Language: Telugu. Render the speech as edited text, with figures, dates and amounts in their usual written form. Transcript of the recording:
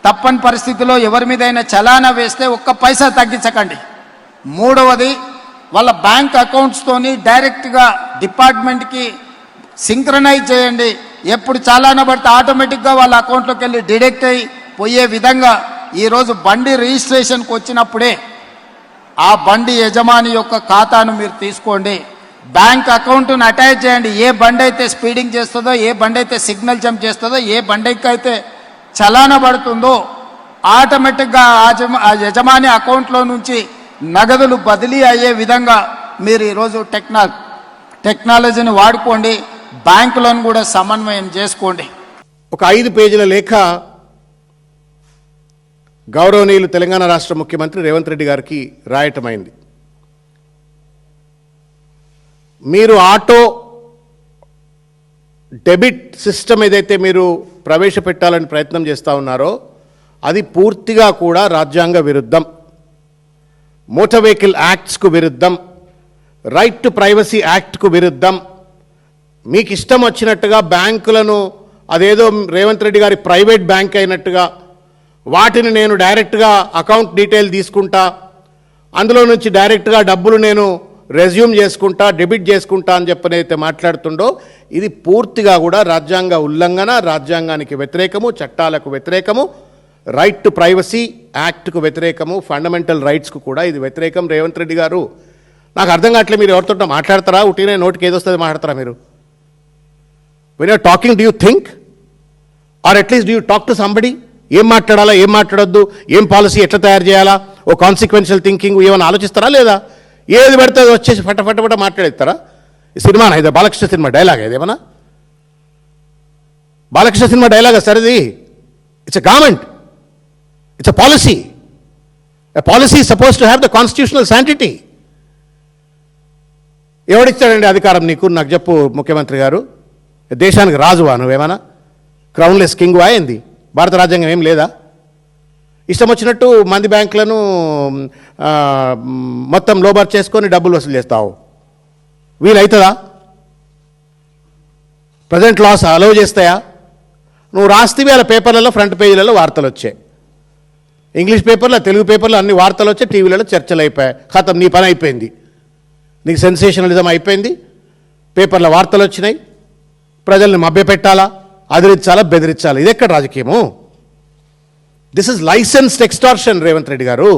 తప్పని పరిస్థితిలో ఎవరి మీదైనా చలానా వేస్తే ఒక్క పైసా తగ్గించకండి. మూడవది, వాళ్ళ బ్యాంక్ అకౌంట్స్తోని డైరెక్ట్గా డిపార్ట్మెంట్కి సింక్రనైజ్ చేయండి. ఎప్పుడు చలానా పడితే ఆటోమేటిక్గా వాళ్ళ అకౌంట్లోకి వెళ్ళి డిడక్ట్ అయ్యి పోయే విధంగా ఈరోజు బండి రిజిస్ట్రేషన్కి వచ్చినప్పుడే ఆ బండి యజమాని యొక్క ఖాతాను మీరు తీసుకోండి. బ్యాంక్ అకౌంట్ను అటాచ్ చేయండి. ఏ బండి అయితే స్పీడింగ్ చేస్తుందో, ఏ బండి అయితే సిగ్నల్ జంప్ చేస్తుందో, ఏ బండికి అయితే చలానా పడుతుందో ఆటోమేటిక్గా ఆ యజమాని అకౌంట్లో నుంచి నగదులు బదిలీ అయ్యే విధంగా మీరు ఈరోజు టెక్నాలజీని వాడుకోండి. బ్యాంకులను కూడా సమన్వయం చేసుకోండి. ఒక 5 పేజీల లేఖ గౌరవనీయులు తెలంగాణ రాష్ట్ర ముఖ్యమంత్రి రేవంత్ రెడ్డి గారికి రాయటమైంది. మీరు ఆటో డెబిట్ సిస్టమ్ ఏదైతే మీరు ప్రవేశపెట్టాలని ప్రయత్నం చేస్తూ ఉన్నారో అది పూర్తిగా కూడా రాజ్యాంగ విరుద్ధం, మోటార్ వెహికల్ యాక్ట్స్కు విరుద్ధం, రైట్ టు ప్రైవసీ యాక్ట్కు విరుద్ధం. మీకు ఇష్టం వచ్చినట్టుగా బ్యాంకులను అదేదో రేవంత్ రెడ్డి గారి ప్రైవేట్ బ్యాంక్ అయినట్టుగా వాటిని నేను డైరెక్ట్గా అకౌంట్ డీటెయిల్ తీసుకుంటా, అందులో నుంచి డైరెక్ట్గా డబ్బులు నేను రెజ్యూమ్ చేసుకుంటా, డెబిట్ చేసుకుంటా అని చెప్పనైతే మాట్లాడుతుండో ఇది పూర్తిగా కూడా రాజ్యాంగ ఉల్లంఘన, రాజ్యాంగానికి వ్యతిరేకము, చట్టాలకు వ్యతిరేకము, రైట్ టు ప్రైవసీ యాక్ట్కు వ్యతిరేకము, ఫండమెంటల్ రైట్స్కు కూడా ఇది వ్యతిరేకం. రేవంత్ రెడ్డి గారు, నాకు అర్థం కావట్లేదు, మీరు ఎవరితో మాట్లాడతారా? ఉట్టినే నోటికి ఏదొస్తుంది మాట్లాడతారా మీరు? When you're talking, do you think or at least do you talk to somebody? ఏం మాట్లాడాలా, ఏం మాట్లాడొద్దు, ఏం పాలసీ ఎట్లా తయారు చేయాలా, ఓ కాన్సిక్వెన్షియల్ థింకింగ్ ఏమైనా ఆలోచిస్తారా లేదా? ఏది పడితే అది వచ్చేసి ఫట మాట్లాడేస్తారా? ఈ సినిమా ఇది బాలకృష్ణ సినిమా డైలాగ్, ఏదేమన్నా బాలకృష్ణ సినిమా డైలాగా సార్ ఇది? It's a government, it's a policy. A policy suppose to have the constitutional sanctity. ఎవడిచ్చాడండి అధికారం నీకు? నాకు చెప్పు ముఖ్యమంత్రి గారు. దేశానికి రాజువా నువ్వేమన్నా? క్రౌన్లెస్ కింగ్ అయింది? భారత రాజ్యాంగం ఏం లేదా? ఇష్టం వచ్చినట్టు మంది బ్యాంకులను మొత్తం లోబర్ చేసుకొని డబ్బులు వసూలు చేస్తావు. వీలవుతుందా? ప్రజెంట్ లాస్ అలౌ చేస్తాయా? నువ్వు రాస్తేవి అలా పేపర్లలో ఫ్రంట్ పేజీలలో వార్తలు వచ్చాయి, ఇంగ్లీష్ పేపర్లో, తెలుగు పేపర్లో అన్ని వార్తలు వచ్చాయి, టీవీలలో చర్చలు అయిపోయాయి. ఖతం, నీ పని అయిపోయింది, నీకు సెన్సేషనలిజం అయిపోయింది. పేపర్లో వార్తలు వచ్చినాయి, ప్రజల్ని మభ్యపెట్టాలా, అదిరించాలా, బెదిరించాలా? ఇది ఎక్కడ రాజకీయము? This is licensed extortion Revanth Reddy గారు.